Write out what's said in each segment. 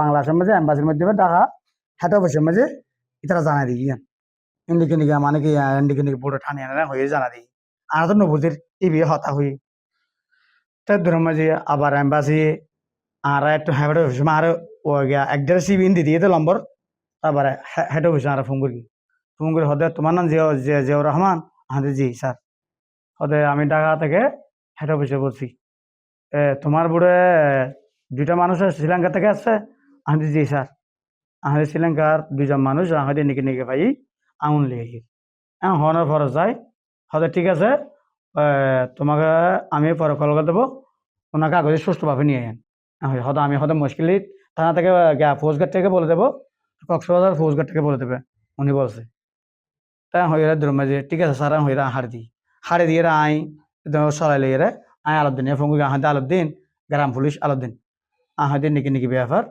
বাংলাদেশের মাঝে এম্বাসির মধ্যে ঢাকা হেড অফিসের মাঝে ইতারা জানাই দিই ইন্ডিকে নিকে মানে কি ইন্ডিকে নিকে পুরো ঠানি আনে হয়ে জানা দিই আর তো নবুজির টিভি হতা হই তার ধরুন মাঝে আবার এম্বাসি আর একটু হেড অফিস আর ও গিয়া একদের সিবি ইন্দি দিয়ে তো নম্বর তারপরে হেড অফিস আর ফোন করি হদে তোমার নাম জিয়াউর রহমান আমাদের জি স্যার হদে আমি ঢাকা থেকে হেড অফিসে বলছি তোমার বুড়ে দুইটা মানুষ শ্রীলঙ্কা থেকে আসছে আমি জি স্যার আমাদের শ্রীলঙ্কার দুইজন মানুষ আমাদের নিকে নিকে ভাই আঙুন লেগে হওয়ার পরে যাই হয়তো ঠিক আছে তোমাকে আমি পরে কল করে দেবো ওনার কাগজে সুষ্ঠুভাবে নিয়ে আন হয়তো আমি হয়তো মুশকিল থানা থেকে ফৌজ গেট থেকে বলে দেবো কক্সবাজার ফৌজ গেট থেকে বলে দেবে উনি বলছে তাই হইরা ধরুন যে ঠিক আছে স্যার হইরা হাড়ি দিয়ে আই সরাই লইরে আই আলাউদ্দিন ফোন করি আহাদে আলাউদ্দিন গ্রাম পুলিশ আলাউদ্দিন আহাদে নিকি নিকি ব্যাপার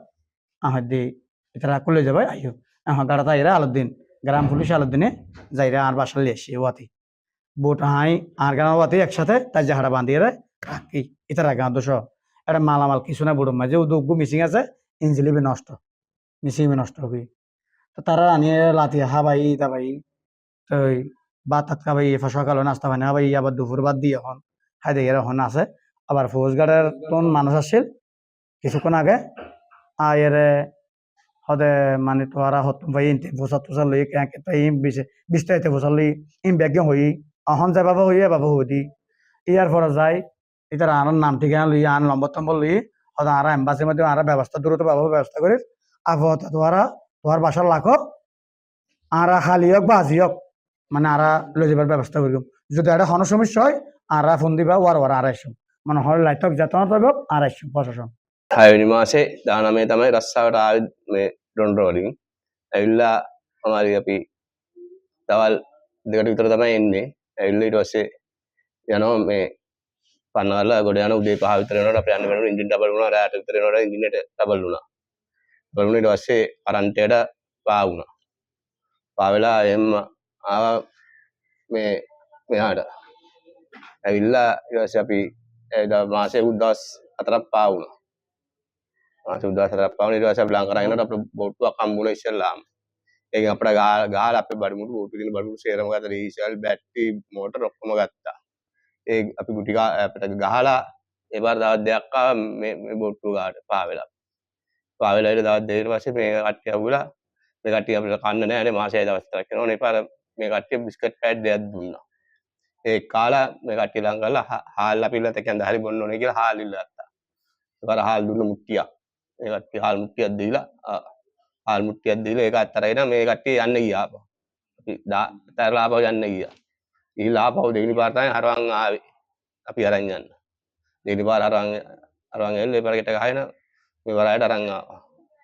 আহাদে এটা করলে যাবে আইও এখন গাড়া তাইরা আলাউদ্দিন গ্রাম পুলিশ আলাউদ্দিনে যাইরা আর বাসা লিয়ে আসি ওয়াতি বোট হাই আর গান ওয়াতি একসাথে তাই জাহারা বান্ধিয়ে রাখি এটা রাখা দোষ এটা মালামাল কিছু না বুড়ো মাঝে উদ্যোগ মিসিং আছে ইঞ্জিলিবি নষ্ট মিসিং নষ্ট হবে তো তারা আনিয়ে লাতি হাবাই তাবাই ওই ভাত টাত খাবাই সকালে নাস্তা পানি খাবাই আবার দুপুর বাদ দিয়ে এখন খাই দেখি এখন আছে আবার ফৌজগার্ডের কোন মানুষ আসছিল কিছুক্ষণ আগে আয়ের হদে মানে তোরা হতুম ভাই ইনতে বসা তোসা লই বিস্তারিত বসা লই ইন ব্যাগ হই এখন যাই বাবা হইয়া বাবা হই ইয়ার পরে যাই এটা আর নাম ঠিকানা লই আন নম্বর টম্বর লই হদা আর এম্বাসির মধ্যে আর ব্যবস্থা দ্রুত ব্যবস্থা করি আবহাওয়া তোমার বাসার লাখো আর খালি হোক বা আজি হোক মানে আর লই যাবার ব্যবস্থা করি যদি একটা কোনো সমস্যা হয় আর ফোন দিবা ওর আড়াইশো মানে হল লাইট হোক যাতনা তবে আড়াইশো প্রশাসন හයවැනි මාසේ 19 තමයි රස්සාවට ආවෙත් මේ ඩොන් රෝලින්. ඇවිල්ලා අමාරි අපි දවල් දෙකට විතර තමයි එන්නේ. ඇවිල්ලා ඊට පස්සේ යනවා මේ පන්නවල ගොඩ යන උදේ 5 විතර වෙනකොට අපි යන්න වෙනකොට එන්ජින් ඩබල් වුණා. රාට විතර වෙනකොට එන්ජින් එක ඩබල් වුණා. ඩබල් වුණා ඊට පස්සේ කරන්ටයට පා වුණා. පා වෙලා එම්ම ආවා මේ මෙහාට. ඇවිල්ලා ඊට පස්සේ අපි මාසේ උදස් 4ක් පා වුණා. sudah terapkan itu saya bilang karena ini dapat botu kampung Islam. Yang apa gala apa baru mulu botu ini baru seram kata di Islam battery motor apa mau kata. Apa gutika apa gala ebar dah dekka me botu gala pavela itu dah dari masih me katia gula me katia apa kanan ni ada masih ada wastra kena ni par me katia biscuit pad dia dulu. Kala me katia langgala hal apa ilah tekan dari bono ni kira hal ilah. Sekarang hal dulu mutia. මේ කට්ටිය හාල් මුට්ටියක් දීලා ඒක අත්තරගෙන මේ කට්ටිය යන්න ගියා ආපහු. අපි තරලා ආපහු යන්න ගියා. ගිහිල්ලා ආපහු දෙවෙනි පාර තමයි හරවන් ආවේ. අපි අරන් යන්න. දෙවෙනි පාර අරන් එල්ල ඒ පාර ගෙට ගහගෙන මේ වරායට අරන් ආවා.